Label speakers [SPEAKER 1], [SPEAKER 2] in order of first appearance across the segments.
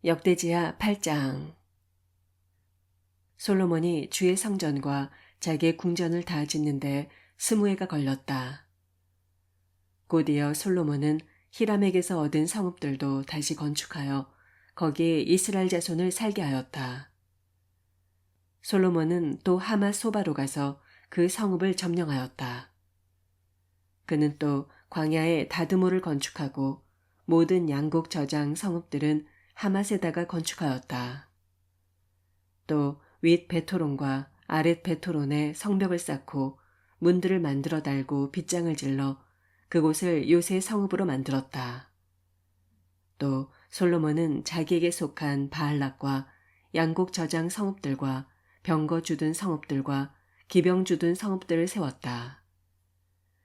[SPEAKER 1] 역대지하 8장. 솔로몬이 주의 성전과 자기의 궁전을 다 짓는데 20해가 걸렸다. 곧이어 솔로몬은 히람에게서 얻은 성읍들도 다시 건축하여 거기에 이스라엘 자손을 살게 하였다. 솔로몬은 또 하맛 소바로 가서 그 성읍을 점령하였다. 그는 또 광야에 다드모를 건축하고 모든 양곡 저장 성읍들은 하맛에다가 건축하였다. 또 윗 베토론과 아랫 베토론에 성벽을 쌓고 문들을 만들어 달고 빗장을 질러 그곳을 요새 성읍으로 만들었다. 또 솔로몬은 자기에게 속한 바알락과 양곡 저장 성읍들과 병거 주둔 성읍들과 기병 주둔 성읍들을 세웠다.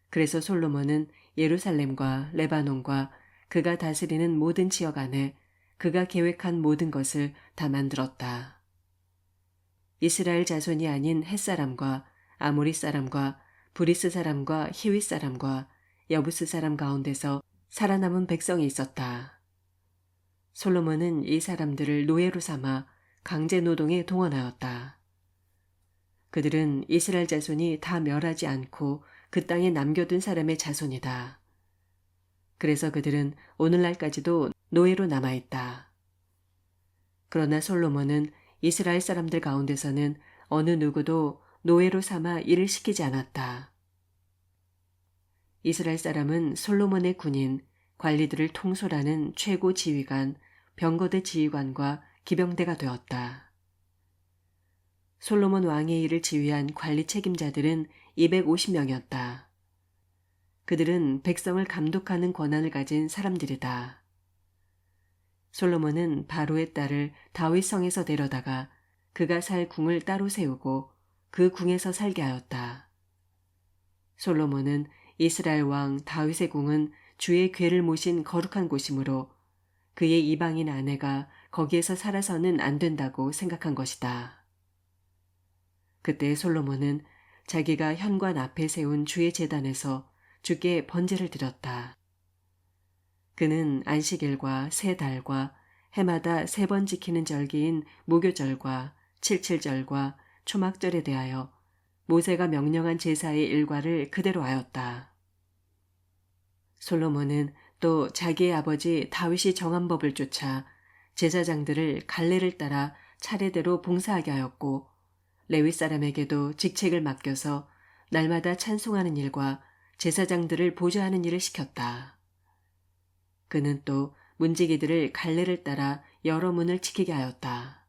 [SPEAKER 1] 그래서 솔로몬은 예루살렘과 레바논과 그가 다스리는 모든 지역 안에 그가 계획한 모든 것을 다 만들었다. 이스라엘 자손이 아닌 헷사람과 아모리 사람과 브리스 사람과 히윗 사람과 여부스 사람 가운데서 살아남은 백성이 있었다. 솔로몬은 이 사람들을 노예로 삼아 강제 노동에 동원하였다. 그들은 이스라엘 자손이 다 멸하지 않고 그 땅에 남겨둔 사람의 자손이다. 그래서 그들은 오늘날까지도 노예로 남아있다. 그러나 솔로몬은 이스라엘 사람들 가운데서는 어느 누구도 노예로 삼아 일을 시키지 않았다. 이스라엘 사람은 솔로몬의 군인, 관리들을 통솔하는 최고 지휘관, 병거대 지휘관과 기병대가 되었다. 솔로몬 왕의 일을 지휘한 관리 책임자들은 250명이었다. 그들은 백성을 감독하는 권한을 가진 사람들이다. 솔로몬은 바로의 딸을 다윗 성에서 데려다가 그가 살 궁을 따로 세우고 그 궁에서 살게 하였다. 솔로몬은 이스라엘 왕 다윗의 궁은 주의 궤를 모신 거룩한 곳이므로 그의 이방인 아내가 거기에서 살아서는 안 된다고 생각한 것이다. 그때 솔로몬은 자기가 현관 앞에 세운 주의 제단에서 주께 번제를 드렸다. 그는 안식일과 세 달과 해마다 3번 지키는 절기인 무교절과 칠칠절과 초막절에 대하여 모세가 명령한 제사의 일과를 그대로 하였다. 솔로몬은 또 자기의 아버지 다윗이 정한 법을 쫓아 제사장들을 갈래를 따라 차례대로 봉사하게 하였고 레위 사람에게도 직책을 맡겨서 날마다 찬송하는 일과 제사장들을 보좌하는 일을 시켰다. 그는 또 문지기들을 갈래를 따라 여러 문을 지키게 하였다.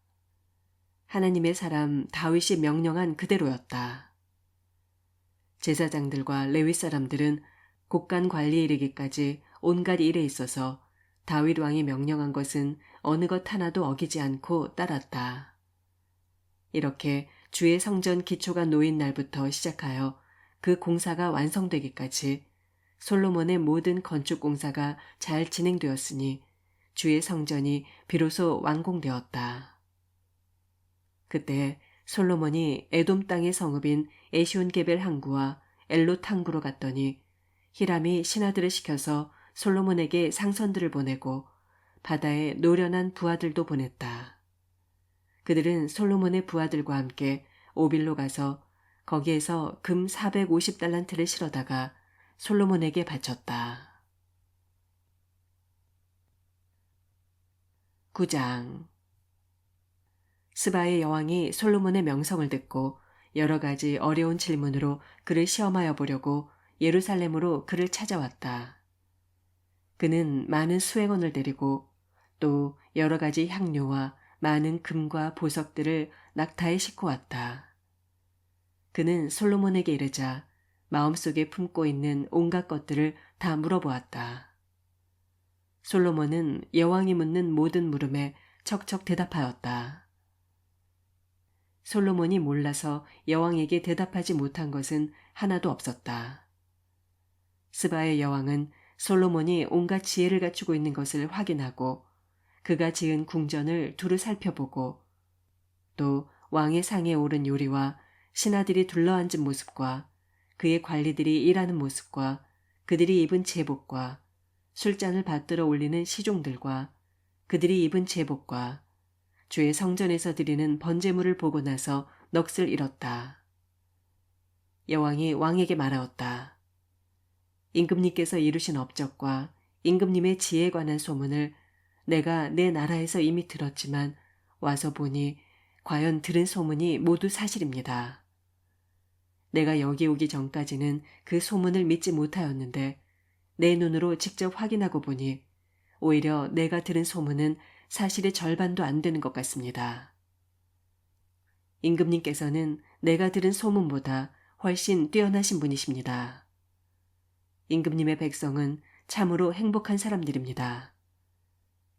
[SPEAKER 1] 하나님의 사람 다윗이 명령한 그대로였다. 제사장들과 레위 사람들은 곡간 관리에 이르기까지 온갖 일에 있어서 다윗 왕이 명령한 것은 어느 것 하나도 어기지 않고 따랐다. 이렇게 주의 성전 기초가 놓인 날부터 시작하여 그 공사가 완성되기까지 솔로몬의 모든 건축 공사가 잘 진행되었으니 주의 성전이 비로소 완공되었다. 그때 솔로몬이 에돔 땅의 성읍인 에시온게벨 항구와 엘롯 항구로 갔더니 히람이 신하들을 시켜서 솔로몬에게 상선들을 보내고 바다에 노련한 부하들도 보냈다. 그들은 솔로몬의 부하들과 함께 오빌로 가서 거기에서 금 450달란트를 실어다가 솔로몬에게 바쳤다. 9장. 스바의 여왕이 솔로몬의 명성을 듣고 여러 가지 어려운 질문으로 그를 시험하여 보려고 예루살렘으로 그를 찾아왔다. 그는 많은 수행원을 데리고 또 여러 가지 향료와 많은 금과 보석들을 낙타에 싣고 왔다. 그는 솔로몬에게 이르자 마음속에 품고 있는 온갖 것들을 다 물어보았다. 솔로몬은 여왕이 묻는 모든 물음에 척척 대답하였다. 솔로몬이 몰라서 여왕에게 대답하지 못한 것은 하나도 없었다. 스바의 여왕은 솔로몬이 온갖 지혜를 갖추고 있는 것을 확인하고 그가 지은 궁전을 두루 살펴보고 또 왕의 상에 오른 요리와 신하들이 둘러앉은 모습과 그의 관리들이 일하는 모습과 그들이 입은 제복과 술잔을 받들어 올리는 시종들과 그들이 입은 제복과 주의 성전에서 드리는 번제물을 보고 나서 넋을 잃었다. 여왕이 왕에게 말하였다. 임금님께서 이루신 업적과 임금님의 지혜에 관한 소문을 내가 내 나라에서 이미 들었지만 와서 보니 과연 들은 소문이 모두 사실입니다. 내가 여기 오기 전까지는 그 소문을 믿지 못하였는데 내 눈으로 직접 확인하고 보니 오히려 내가 들은 소문은 사실의 절반도 안 되는 것 같습니다. 임금님께서는 내가 들은 소문보다 훨씬 뛰어나신 분이십니다. 임금님의 백성은 참으로 행복한 사람들입니다.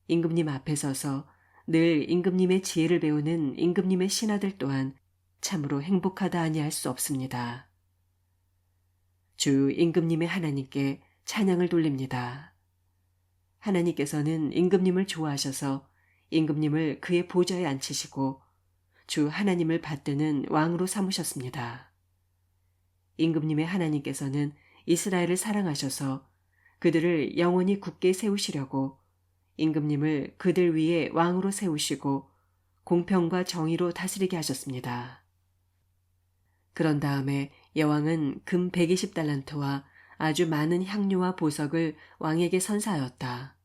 [SPEAKER 1] 임금님 앞에 서서 늘 임금님의 지혜를 배우는 임금님의 신하들 또한 참으로 행복하다 아니할 수 없습니다. 주 임금님의 하나님께 찬양을 돌립니다. 하나님께서는 임금님을 좋아하셔서 임금님을 그의 보좌에 앉히시고 주 하나님을 받드는 왕으로 삼으셨습니다. 임금님의 하나님께서는 이스라엘을 사랑하셔서 그들을 영원히 굳게 세우시려고 임금님을 그들 위에 왕으로 세우시고 공평과 정의로 다스리게 하셨습니다. 그런 다음에 여왕은 금 120달란트와 아주 많은 향료와 보석을 왕에게 선사하였다.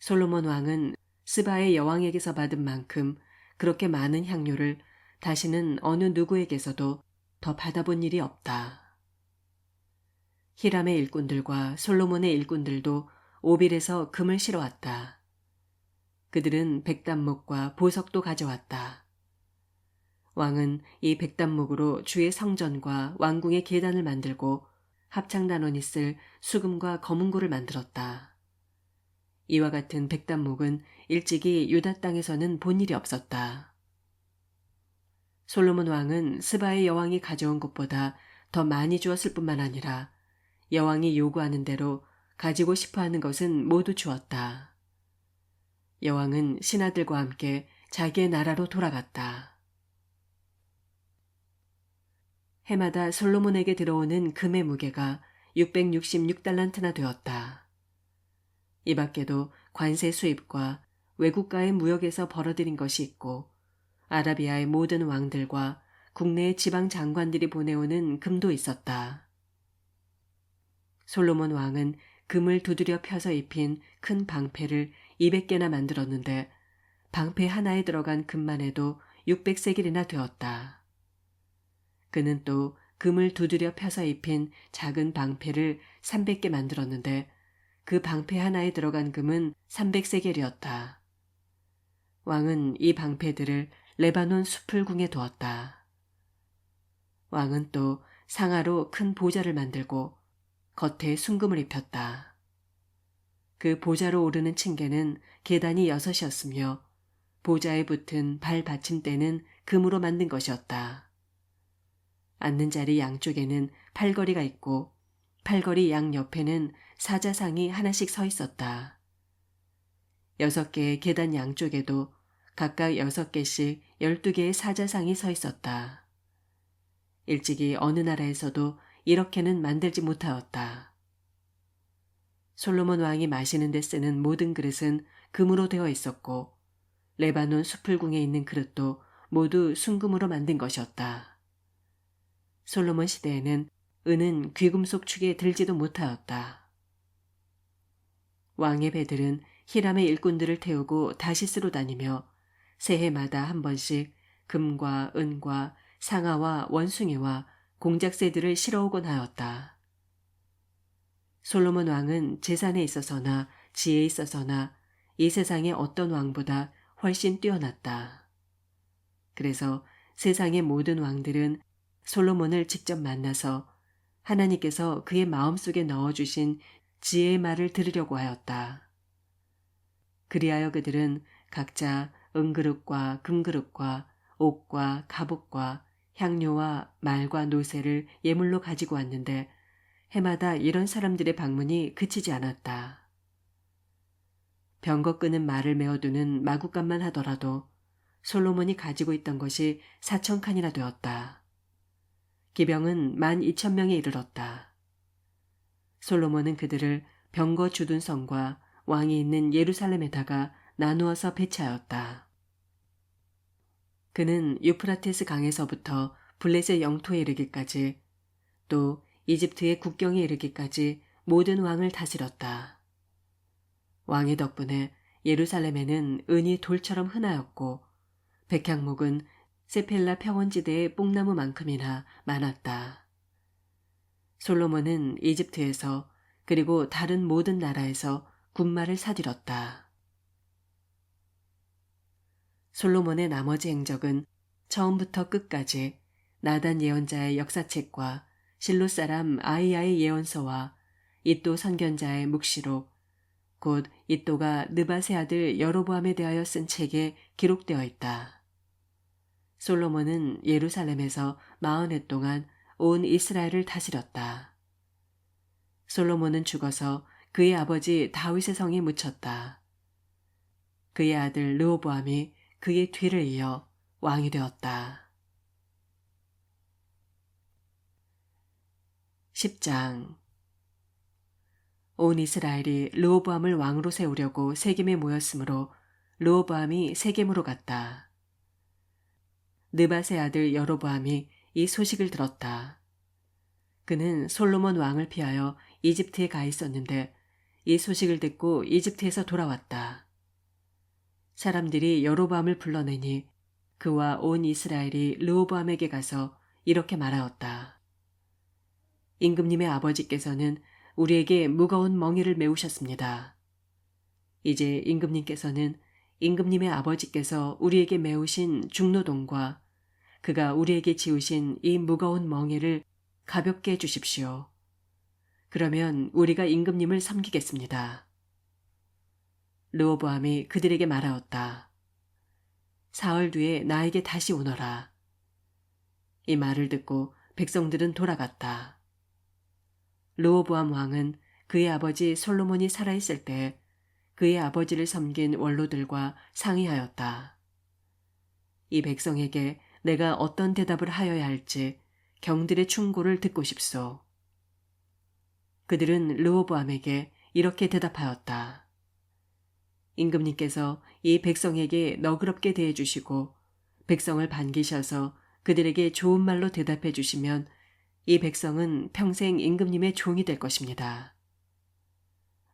[SPEAKER 1] 솔로몬 왕은 스바의 여왕에게서 받은 만큼 그렇게 많은 향료를 다시는 어느 누구에게서도 더 받아본 일이 없다. 히람의 일꾼들과 솔로몬의 일꾼들도 오빌에서 금을 실어왔다. 그들은 백단목과 보석도 가져왔다. 왕은 이 백단목으로 주의 성전과 왕궁의 계단을 만들고 합창단원이 쓸 수금과 거문고를 만들었다. 이와 같은 백단목은 일찍이 유다 땅에서는 본 일이 없었다. 솔로몬 왕은 스바의 여왕이 가져온 것보다 더 많이 주었을 뿐만 아니라 여왕이 요구하는 대로 가지고 싶어하는 것은 모두 주었다. 여왕은 신하들과 함께 자기의 나라로 돌아갔다. 해마다 솔로몬에게 들어오는 금의 무게가 666달란트나 되었다. 이 밖에도 관세 수입과 외국과의 무역에서 벌어들인 것이 있고 아라비아의 모든 왕들과 국내의 지방 장관들이 보내오는 금도 있었다. 솔로몬 왕은 금을 두드려 펴서 입힌 큰 방패를 200개나 만들었는데 방패 하나에 들어간 금만 해도 600세겔이나 되었다. 그는 또 금을 두드려 펴서 입힌 작은 방패를 300개 만들었는데 그 방패 하나에 들어간 금은 300세겔이었다. 왕은 이 방패들을 레바논 수풀궁에 두었다. 왕은 또 상아로 큰 보좌를 만들고 겉에 순금을 입혔다. 그 보좌로 오르는 층계는 계단이 6이었으며 보좌에 붙은 발 받침대는 금으로 만든 것이었다. 앉는 자리 양쪽에는 팔걸이가 있고 팔걸이 양 옆에는 사자상이 하나씩 서 있었다. 6개의 계단 양쪽에도 각각 6개씩 12개의 사자상이 서 있었다. 일찍이 어느 나라에서도 이렇게는 만들지 못하였다. 솔로몬 왕이 마시는 데 쓰는 모든 그릇은 금으로 되어 있었고 레바논 수풀궁에 있는 그릇도 모두 순금으로 만든 것이었다. 솔로몬 시대에는 은은 귀금속 축에 들지도 못하였다. 왕의 배들은 히람의 일꾼들을 태우고 다시스로 다니며 새해마다 한 번씩 금과 은과 상아와 원숭이와 공작새들을 실어오곤 하였다. 솔로몬 왕은 재산에 있어서나 지혜에 있어서나 이 세상의 어떤 왕보다 훨씬 뛰어났다. 그래서 세상의 모든 왕들은 솔로몬을 직접 만나서 하나님께서 그의 마음속에 넣어주신 지혜의 말을 들으려고 하였다. 그리하여 그들은 각자 은그릇과 금그릇과 옥과 갑옷과 향료와 말과 노새를 예물로 가지고 왔는데 해마다 이런 사람들의 방문이 그치지 않았다. 병거 끄는 말을 메어두는 마구간만 하더라도 솔로몬이 가지고 있던 것이 4,000칸이나 되었다. 기병은 12,000명에 이르렀다. 솔로몬은 그들을 병거 주둔성과 왕이 있는 예루살렘에다가 나누어서 배치하였다. 그는 유프라테스 강에서부터 블레셋 영토에 이르기까지 또 이집트의 국경에 이르기까지 모든 왕을 다스렸다. 왕의 덕분에 예루살렘에는 은이 돌처럼 흔하였고 백향목은 세펠라 평원지대의 뽕나무만큼이나 많았다. 솔로몬은 이집트에서 그리고 다른 모든 나라에서 군마를 사들였다. 솔로몬의 나머지 행적은 처음부터 끝까지 나단 예언자의 역사책과 실로 사람 아이야의 예언서와 이도 선견자의 묵시록 곧 이도가 느밧의 아들 여로보암에 대하여 쓴 책에 기록되어 있다. 솔로몬은 예루살렘에서 40해 동안 온 이스라엘을 다스렸다. 솔로몬은 죽어서 그의 아버지 다윗의 성에 묻혔다. 그의 아들 르호보암이 그의 뒤를 이어 왕이 되었다. 10장 온 이스라엘이 르호보암을 왕으로 세우려고 세겜에 모였으므로 르호보암이 세겜으로 갔다. 느밧의 아들 여로보암이 이 소식을 들었다. 그는 솔로몬 왕을 피하여 이집트에 가 있었는데 이 소식을 듣고 이집트에서 돌아왔다. 사람들이 여로보암을 불러내니 그와 온 이스라엘이 르호보암에게 가서 이렇게 말하였다. 임금님의 아버지께서는 우리에게 무거운 멍에를 메우셨습니다. 이제 임금님께서는 임금님의 아버지께서 우리에게 메우신 중노동과 그가 우리에게 지우신 이 무거운 멍에를 가볍게 해주십시오. 그러면 우리가 임금님을 섬기겠습니다. 르호보암이 그들에게 말하였다. 사흘 뒤에 나에게 다시 오너라. 이 말을 듣고 백성들은 돌아갔다. 르호보암 왕은 그의 아버지 솔로몬이 살아있을 때 그의 아버지를 섬긴 원로들과 상의하였다. 이 백성에게 내가 어떤 대답을 하여야 할지 경들의 충고를 듣고 싶소. 그들은 르호보암에게 이렇게 대답하였다. 임금님께서 이 백성에게 너그럽게 대해주시고 백성을 반기셔서 그들에게 좋은 말로 대답해 주시면 이 백성은 평생 임금님의 종이 될 것입니다.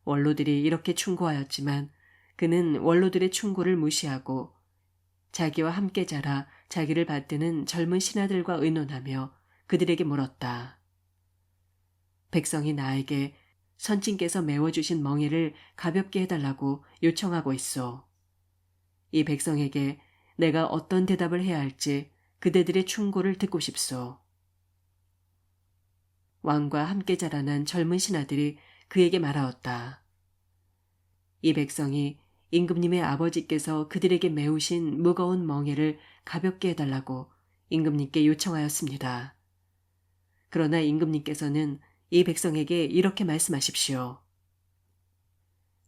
[SPEAKER 1] 원로들이 이렇게 충고하였지만 그는 원로들의 충고를 무시하고 자기와 함께 자라 자기를 받드는 젊은 신하들과 의논하며 그들에게 물었다. 백성이 나에게 선친께서 메워주신 멍에를 가볍게 해달라고 요청하고 있소. 이 백성에게 내가 어떤 대답을 해야 할지 그대들의 충고를 듣고 싶소. 왕과 함께 자라난 젊은 신하들이 그에게 말하였다. 이 백성이 임금님의 아버지께서 그들에게 메우신 무거운 멍에를 가볍게 해달라고 임금님께 요청하였습니다. 그러나 임금님께서는 이 백성에게 이렇게 말씀하십시오.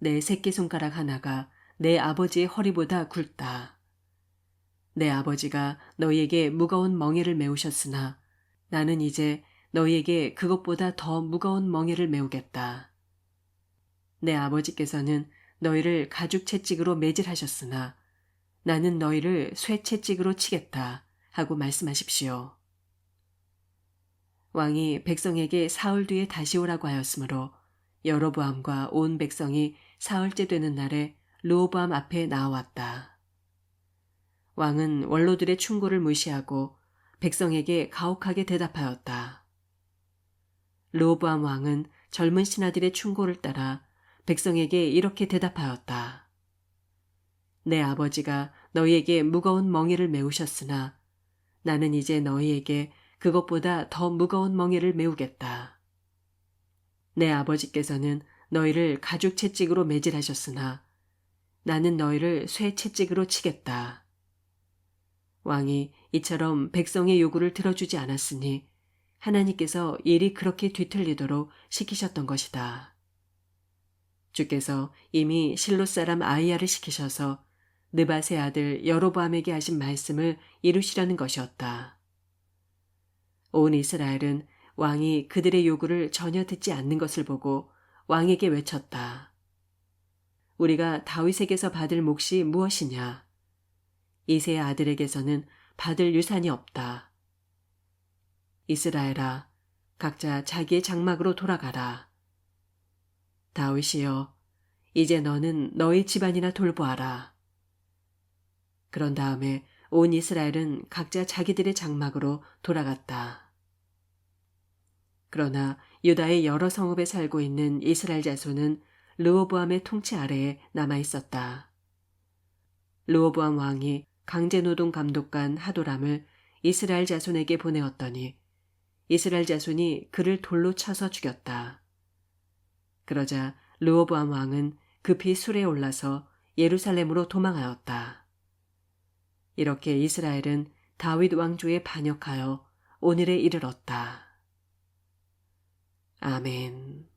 [SPEAKER 1] 내 새끼손가락 하나가 내 아버지의 허리보다 굵다. 내 아버지가 너희에게 무거운 멍에를 메우셨으나 나는 이제 너희에게 그것보다 더 무거운 멍에를 메우겠다. 내 아버지께서는 너희를 가죽 채찍으로 매질하셨으나 나는 너희를 쇠 채찍으로 치겠다 하고 말씀하십시오. 왕이 백성에게 사흘 뒤에 다시 오라고 하였으므로 여로보암과 온 백성이 사흘째 되는 날에 르호보암 앞에 나와왔다. 왕은 원로들의 충고를 무시하고 백성에게 가혹하게 대답하였다. 르호보암 왕은 젊은 신하들의 충고를 따라 백성에게 이렇게 대답하였다. 내 아버지가 너희에게 무거운 멍에를 메우셨으나 나는 이제 너희에게 그것보다 더 무거운 멍에를 메우겠다. 내 아버지께서는 너희를 가죽 채찍으로 매질하셨으나 나는 너희를 쇠 채찍으로 치겠다. 왕이 이처럼 백성의 요구를 들어주지 않았으니 하나님께서 일이 그렇게 뒤틀리도록 시키셨던 것이다. 주께서 이미 실로 사람 아이야를 시키셔서 느밧의 아들 여로보암에게 하신 말씀을 이루시려는 것이었다. 온 이스라엘은 왕이 그들의 요구를 전혀 듣지 않는 것을 보고 왕에게 외쳤다. 우리가 다윗에게서 받을 몫이 무엇이냐? 이새의 아들에게서는 받을 유산이 없다. 이스라엘아, 각자 자기의 장막으로 돌아가라. 다윗이여, 이제 너는 너희 집안이나 돌보아라. 그런 다음에 온 이스라엘은 각자 자기들의 장막으로 돌아갔다. 그러나 유다의 여러 성읍에 살고 있는 이스라엘 자손은 르호보암의 통치 아래에 남아 있었다. 르호보암 왕이 강제노동 감독관 하도람을 이스라엘 자손에게 보내었더니 이스라엘 자손이 그를 돌로 쳐서 죽였다. 그러자 르호보암 왕은 급히 술에 올라서 예루살렘으로 도망하였다. 이렇게 이스라엘은 다윗 왕조에 반역하여 오늘에 이르렀다. 아멘.